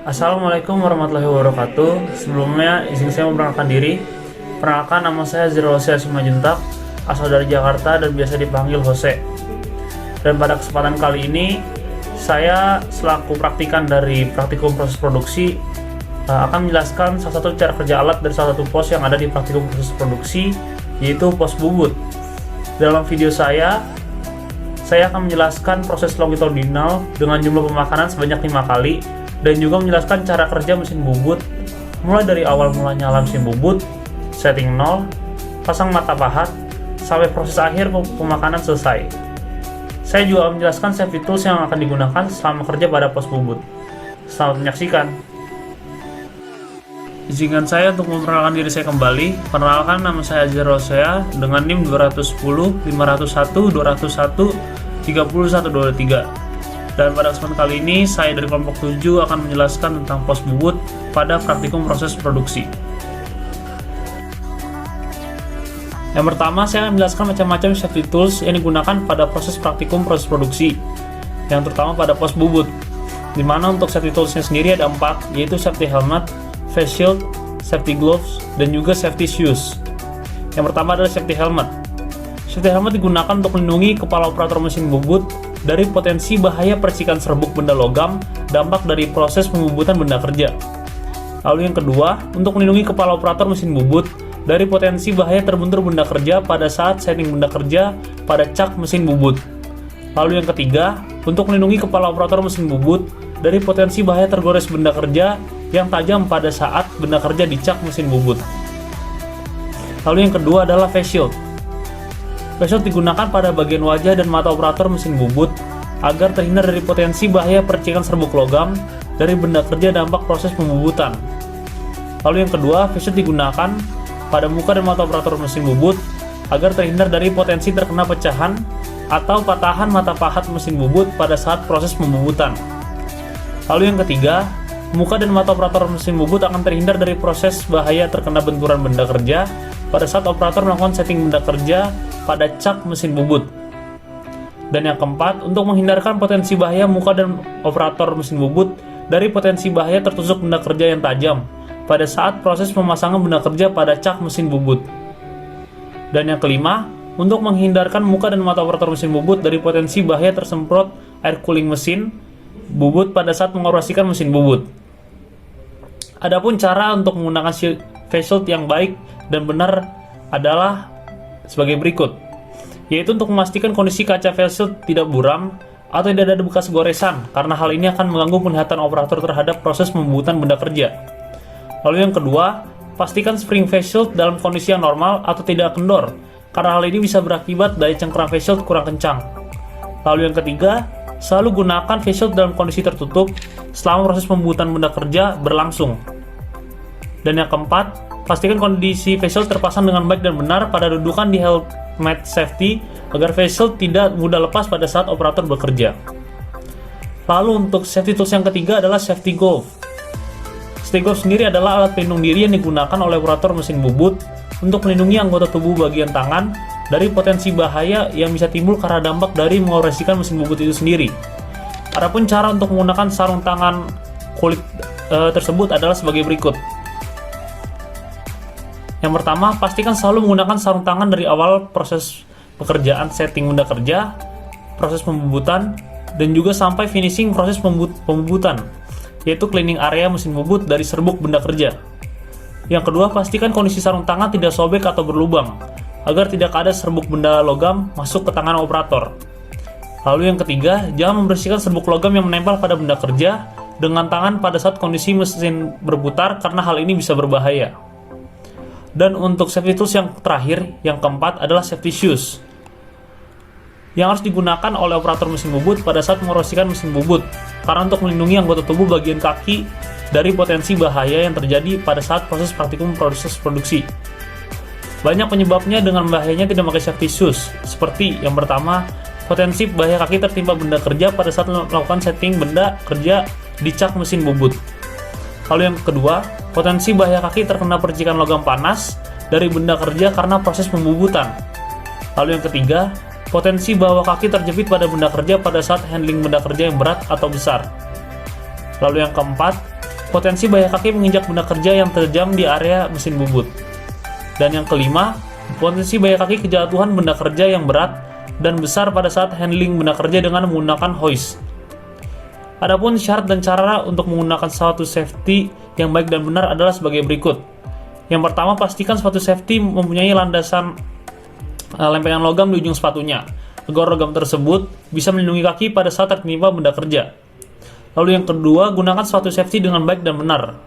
Assalamualaikum warahmatullahi wabarakatuh. Sebelumnya izin saya memperkenalkan diri. Perkenalkan, nama saya Zirolsia Simajuntak, asal dari Jakarta dan biasa dipanggil Jose. Dan pada kesempatan kali ini, saya selaku praktikan dari praktikum proses produksi akan menjelaskan salah satu cara kerja alat dari salah satu pos yang ada di praktikum proses produksi, yaitu pos bubut. Dalam video saya akan menjelaskan proses longitudinal dengan jumlah pemakanan sebanyak 5 kali dan juga menjelaskan cara kerja mesin bubut mulai dari awal mula nyala mesin bubut, setting 0, pasang mata pahat, sampai proses akhir pemakanan selesai. Saya juga menjelaskan safety tools yang akan digunakan selama kerja pada pos bubut. Selamat menyaksikan. Izinkan saya untuk memperkenalkan diri saya kembali. Perkenalkan, nama saya Zirolsia dengan NIM 210 501 201 3123. Dan pada kesempatan kali ini, saya dari kelompok 7 akan menjelaskan tentang pos bubut pada praktikum proses produksi. Yang pertama, saya akan menjelaskan macam-macam safety tools yang digunakan pada proses praktikum proses produksi, yang terutama pada pos bubut, di mana untuk safety toolsnya sendiri ada 4, yaitu safety helmet, face shield, safety gloves, dan juga safety shoes. Yang pertama adalah safety helmet. Safety helmet digunakan untuk melindungi kepala operator mesin bubut dari potensi bahaya percikan serbuk benda logam dampak dari proses pembubutan benda kerja. Lalu yang kedua, untuk melindungi kepala operator mesin bubut dari potensi bahaya terbentur benda kerja pada saat setting benda kerja pada cak mesin bubut. Lalu yang ketiga, untuk melindungi kepala operator mesin bubut dari potensi bahaya tergores benda kerja yang tajam pada saat benda kerja dicak mesin bubut. Lalu yang kedua adalah face shield. Face shield digunakan pada bagian wajah dan mata operator mesin bubut agar terhindar dari potensi bahaya percikan serbuk logam dari benda kerja dampak proses pembubutan. Lalu yang kedua, face shield digunakan pada muka dan mata operator mesin bubut agar terhindar dari potensi terkena pecahan atau patahan mata pahat mesin bubut pada saat proses pembubutan. Lalu yang ketiga, muka dan mata operator mesin bubut akan terhindar dari proses bahaya terkena benturan benda kerja pada saat operator melakukan setting benda kerja pada cak mesin bubut. Dan yang keempat, untuk menghindarkan potensi bahaya muka dan operator mesin bubut dari potensi bahaya tertusuk benda kerja yang tajam pada saat proses pemasangan benda kerja pada cak mesin bubut. Dan yang kelima, untuk menghindarkan muka dan mata operator mesin bubut dari potensi bahaya tersemprot air cooling mesin bubut pada saat mengoperasikan mesin bubut. Adapun cara untuk menggunakan face shield yang baik dan benar adalah sebagai berikut, yaitu untuk memastikan kondisi kaca face shield tidak buram atau tidak ada bekas goresan, karena hal ini akan mengganggu penglihatan operator terhadap proses pembubutan benda kerja. Lalu yang kedua, pastikan spring face shield dalam kondisi yang normal atau tidak kendor, karena hal ini bisa berakibat daya cengkeram face shield kurang kencang. Lalu yang ketiga, selalu gunakan face shield dalam kondisi tertutup selama proses pembubutan benda kerja berlangsung. Dan yang keempat, pastikan kondisi face shield terpasang dengan baik dan benar pada dudukan di helmet safety agar face shield tidak mudah lepas pada saat operator bekerja. Lalu untuk safety tools yang ketiga adalah safety glove. Safety glove sendiri adalah alat pelindung diri yang digunakan oleh operator mesin bubut untuk melindungi anggota tubuh bagian tangan dari potensi bahaya yang bisa timbul karena dampak dari mengoperasikan mesin bubut itu sendiri. Adapun cara untuk menggunakan sarung tangan kulit tersebut adalah sebagai berikut. Yang pertama, pastikan selalu menggunakan sarung tangan dari awal proses pekerjaan setting benda kerja, proses pembubutan, dan juga sampai finishing proses pembubutan, yaitu cleaning area mesin bubut dari serbuk benda kerja. Yang kedua, pastikan kondisi sarung tangan tidak sobek atau berlubang, agar tidak ada serbuk benda logam masuk ke tangan operator. Lalu yang ketiga, jangan membersihkan serbuk logam yang menempel pada benda kerja dengan tangan pada saat kondisi mesin berputar, karena hal ini bisa berbahaya. Dan untuk safety tools yang terakhir, yang keempat adalah safety shoes, yang harus digunakan oleh operator mesin bubut pada saat mengoperasikan mesin bubut, karena untuk melindungi anggota tubuh bagian kaki dari potensi bahaya yang terjadi pada saat proses praktikum proses produksi. Banyak penyebabnya dengan bahayanya tidak memakai safety shoes, seperti yang pertama, potensi bahaya kaki tertimpa benda kerja pada saat melakukan setting benda kerja di cak mesin bubut. Lalu yang kedua, potensi bahaya kaki terkena percikan logam panas dari benda kerja karena proses pembubutan. Lalu yang ketiga, potensi bahwa kaki terjepit pada benda kerja pada saat handling benda kerja yang berat atau besar. Lalu yang keempat, potensi bahaya kaki menginjak benda kerja yang terjam di area mesin bubut. Dan yang kelima, potensi bahaya kaki kejatuhan benda kerja yang berat dan besar pada saat handling benda kerja dengan menggunakan hoist. Adapun syarat dan cara untuk menggunakan sepatu safety yang baik dan benar adalah sebagai berikut. Yang pertama, pastikan sepatu safety mempunyai landasan lempengan logam di ujung sepatunya, agar logam tersebut bisa melindungi kaki pada saat tertimpa benda kerja. Lalu yang kedua, gunakan sepatu safety dengan baik dan benar.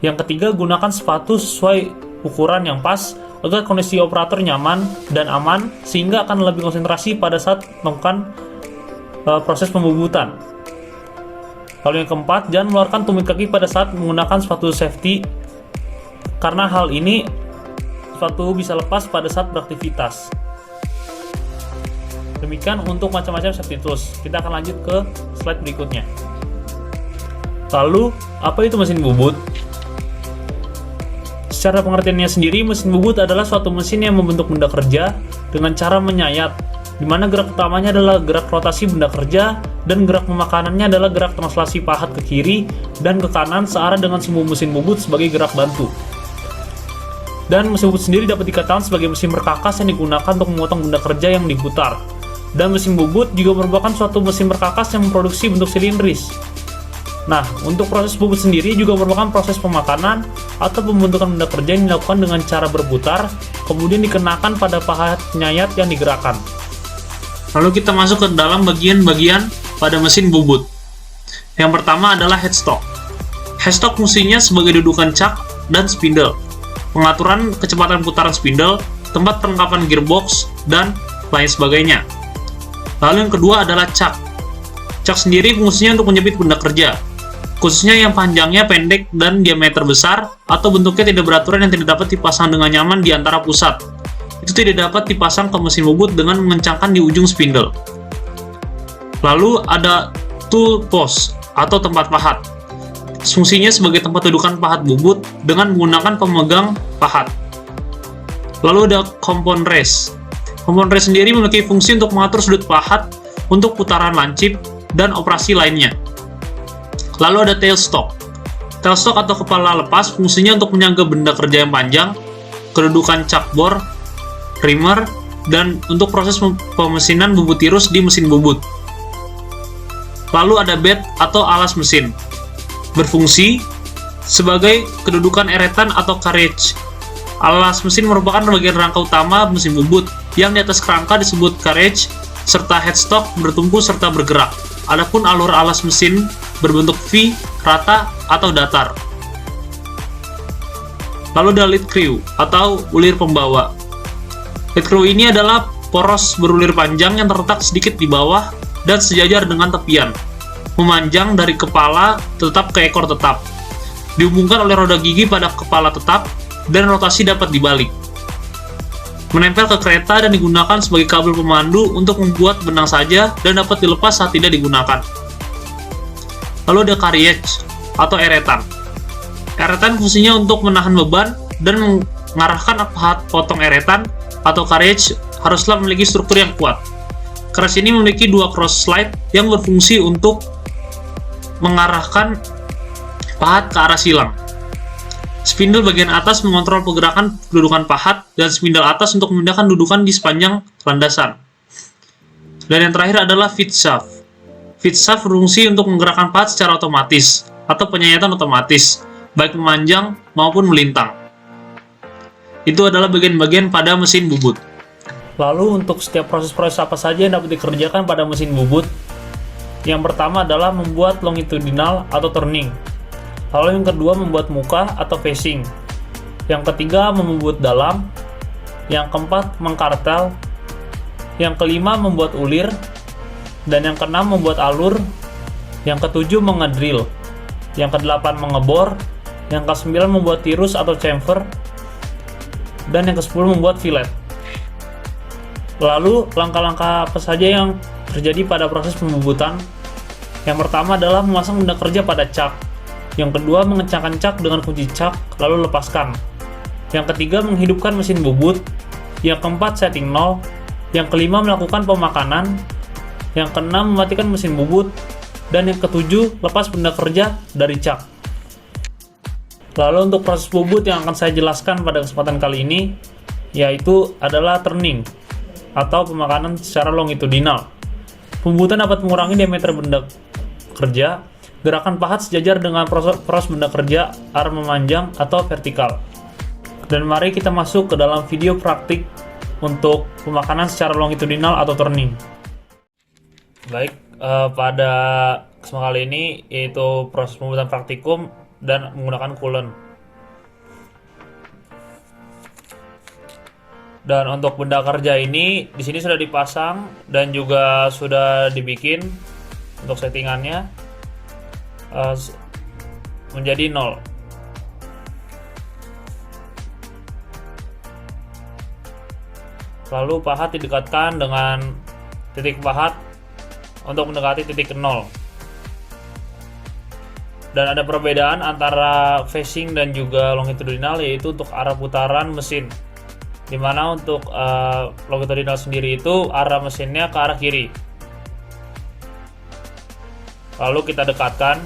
Yang ketiga, gunakan sepatu sesuai ukuran yang pas agar kondisi operator nyaman dan aman, sehingga akan lebih konsentrasi pada saat melakukan proses pembubutan. Lalu yang keempat, jangan mengeluarkan tumit kaki pada saat menggunakan sepatu safety, karena hal ini sepatu bisa lepas pada saat beraktivitas. Demikian untuk macam-macam safety tools. Kita akan lanjut ke slide berikutnya. Lalu, apa itu mesin bubut? Secara pengertiannya sendiri, mesin bubut adalah suatu mesin yang membentuk benda kerja dengan cara menyayat, di mana gerak utamanya adalah gerak rotasi benda kerja dan gerak pemakanannya adalah gerak translasi pahat ke kiri dan ke kanan searah dengan sumbu mesin bubut sebagai gerak bantu. Dan mesin bubut sendiri dapat dikatakan sebagai mesin berkakas yang digunakan untuk memotong benda kerja yang diputar. Dan mesin bubut juga merupakan suatu mesin berkakas yang memproduksi bentuk silindris. Nah, untuk proses bubut sendiri juga merupakan proses pemakanan atau pembentukan benda kerja yang dilakukan dengan cara berputar, kemudian dikenakan pada pahat penyayat yang digerakkan. Lalu kita masuk ke dalam bagian-bagian pada mesin bubut. Yang pertama adalah headstock. Headstock fungsinya sebagai dudukan cak dan spindle, pengaturan kecepatan putaran spindle, tempat perlengkapan gearbox, dan lain sebagainya. Lalu yang kedua adalah cak. Cak sendiri fungsinya untuk menjepit benda kerja, khususnya yang panjangnya pendek dan diameter besar, atau bentuknya tidak beraturan yang tidak dapat dipasang dengan nyaman di antara pusat. Itu tidak dapat dipasang ke mesin bubut dengan mengencangkan di ujung spindle. Lalu ada tool post atau tempat pahat. Fungsinya sebagai tempat dudukan pahat bubut dengan menggunakan pemegang pahat. Lalu ada compound race. Compound race sendiri memiliki fungsi untuk mengatur sudut pahat untuk putaran lancip dan operasi lainnya. Lalu ada tailstock. Tailstock atau kepala lepas fungsinya untuk menyangga benda kerja yang panjang, kedudukan cakbor, primer, dan untuk proses pemesinan bubut tirus di mesin bubut. Lalu ada bed atau alas mesin. Berfungsi sebagai kedudukan eretan atau carriage. Alas mesin merupakan bagian rangka utama mesin bubut, yang di atas kerangka disebut carriage, serta headstock bertumpu serta bergerak. Adapun alur alas mesin berbentuk V, rata, atau datar. Lalu ada lead crew atau ulir pembawa. Lead crew ini adalah poros berulir panjang yang terletak sedikit di bawah dan sejajar dengan tepian, memanjang dari kepala tetap ke ekor tetap. Dihubungkan oleh roda gigi pada kepala tetap dan rotasi dapat dibalik. Menempel ke kereta dan digunakan sebagai kabel pemandu untuk membuat benang saja dan dapat dilepas saat tidak digunakan. Lalu ada carriage atau eretan. Eretan fungsinya untuk menahan beban dan mengarahkan pahat potong eretan atau carriage haruslah memiliki struktur yang kuat. Carriage ini memiliki dua cross slide yang berfungsi untuk mengarahkan pahat ke arah silang. Spindle bagian atas mengontrol pergerakan kedudukan pahat dan spindle atas untuk memindahkan dudukan di sepanjang landasan. Dan yang terakhir adalah feed shaft. Feed shaft berfungsi untuk menggerakkan pahat secara otomatis atau penyayatan otomatis, baik memanjang maupun melintang. Itu adalah bagian-bagian pada mesin bubut. Lalu untuk setiap proses-proses apa saja yang dapat dikerjakan pada mesin bubut? Yang pertama adalah membuat longitudinal atau turning. Lalu yang kedua membuat muka atau facing. Yang ketiga membuat dalam. Yang keempat mengkartel. Yang kelima membuat ulir. Dan yang keenam membuat alur. Yang ketujuh mengedrill. Yang kedelapan mengebor. Yang kesembilan membuat tirus atau chamfer. Dan yang kesepuluh membuat fillet. Lalu langkah-langkah apa saja yang terjadi pada proses pembubutan? Yang pertama adalah memasang benda kerja pada cak. Yang kedua, mengencangkan cak dengan kunci cak, lalu lepaskan. Yang ketiga, menghidupkan mesin bubut. Yang keempat, setting nol. Yang kelima, melakukan pemakanan. Yang keenam, mematikan mesin bubut. Dan yang ketujuh, lepas benda kerja dari cak. Lalu untuk proses bubut yang akan saya jelaskan pada kesempatan kali ini, yaitu adalah turning atau pemakanan secara longitudinal. Pembubutan dapat mengurangi diameter benda kerja. Gerakan pahat sejajar dengan proses benda kerja, arm memanjang atau vertikal. Dan mari kita masuk ke dalam video praktik untuk pemakanan secara longitudinal atau turning. Baik, pada kesempatan kali ini yaitu proses pembuatan praktikum dan menggunakan coolant. Dan untuk benda kerja ini di sini sudah dipasang dan juga sudah dibikin untuk settingannya menjadi 0. Lalu pahat didekatkan dengan titik pahat untuk mendekati titik 0. Dan ada perbedaan antara facing dan juga longitudinal, yaitu untuk arah putaran mesin. Dimana untuk longitudinal sendiri itu arah mesinnya ke arah kiri. Lalu kita dekatkan.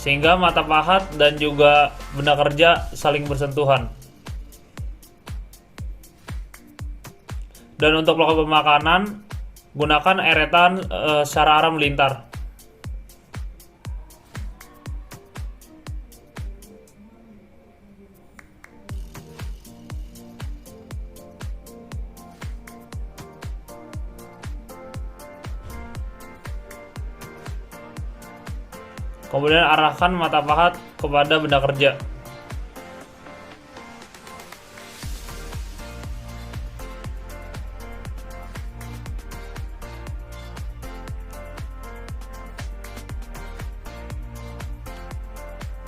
Sehingga mata pahat dan juga benda kerja saling bersentuhan. Dan untuk melakukan pemakanan, gunakan eretan secara arah melintar. Kemudian arahkan mata pahat kepada benda kerja.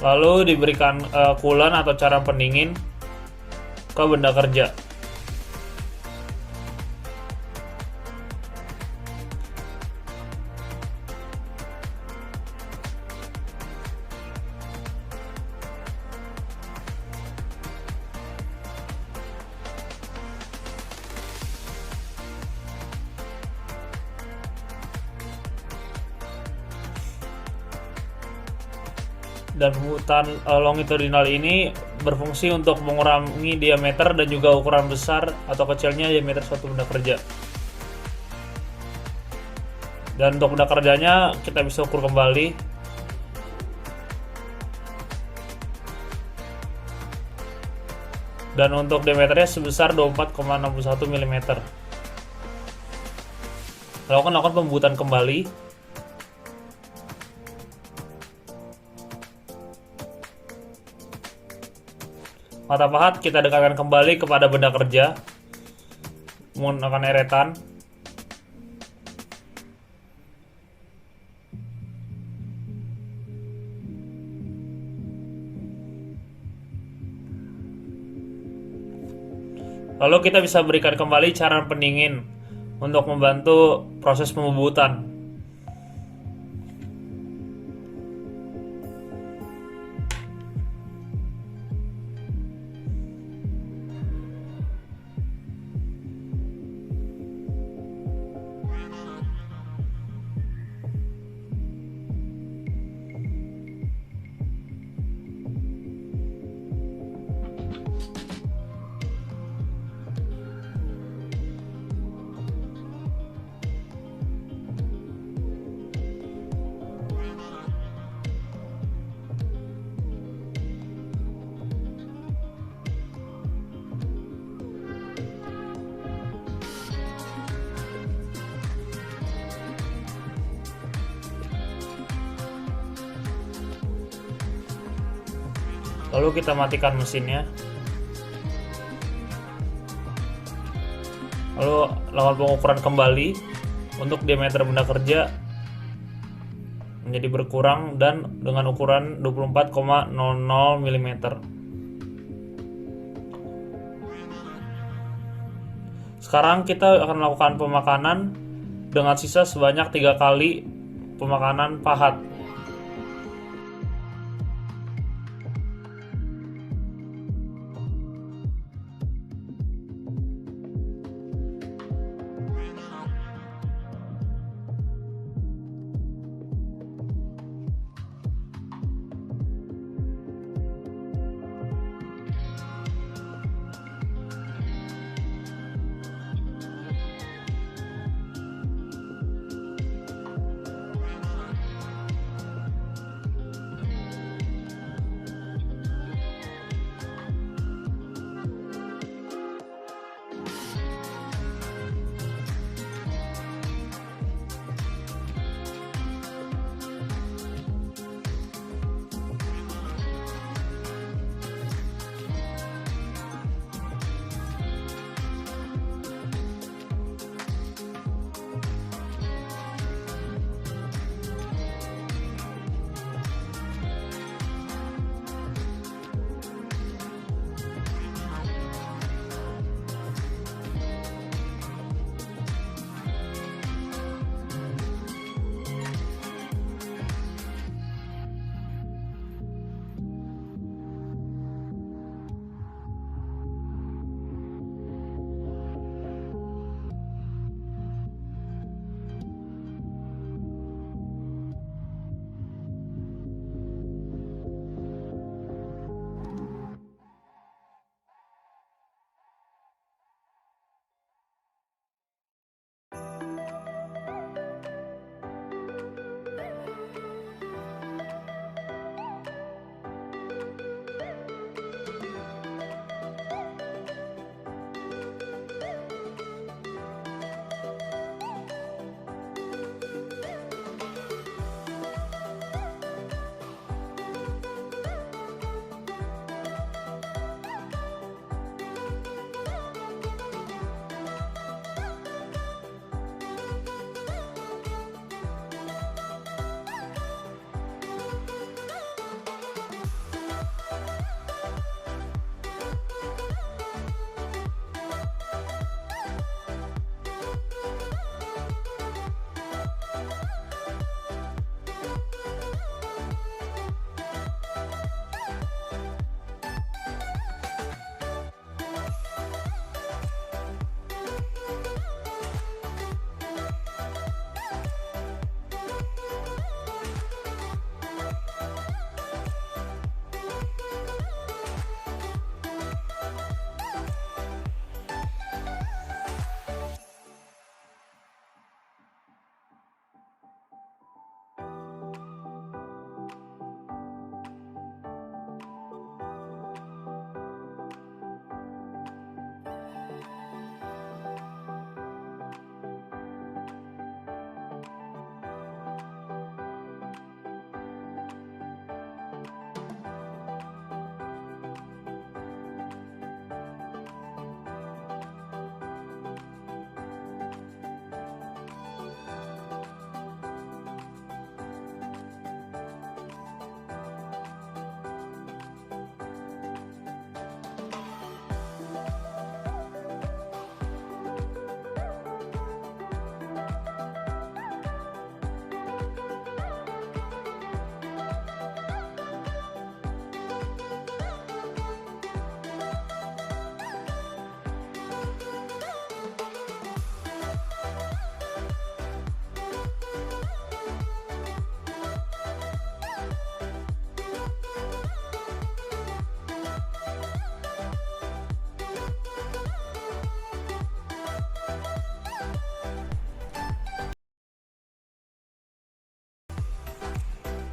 Lalu diberikan coolant atau cairan pendingin ke benda kerja. Dan pembuatan longitudinal ini berfungsi untuk mengurangi diameter dan juga ukuran besar atau kecilnya diameter suatu benda kerja. Dan untuk benda kerjanya kita bisa ukur kembali. Dan untuk diameternya sebesar 24,61 mm. Lakukan pembuatan kembali. Mata pahat kita dekatkan kembali kepada benda kerja menggunakan eretan. Lalu kita bisa berikan kembali cairan pendingin untuk membantu proses pembubutan. Lalu kita matikan mesinnya. Lalu lakukan pengukuran kembali untuk diameter benda kerja menjadi berkurang dan dengan ukuran 24,00 mm. Sekarang kita akan melakukan pemakanan dengan sisa sebanyak 3 kali pemakanan pahat.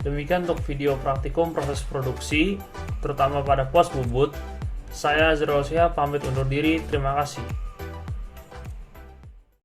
Demikian untuk video praktikum proses produksi, terutama pada pos bubut. Saya Azrul Syihab pamit undur diri, terima kasih.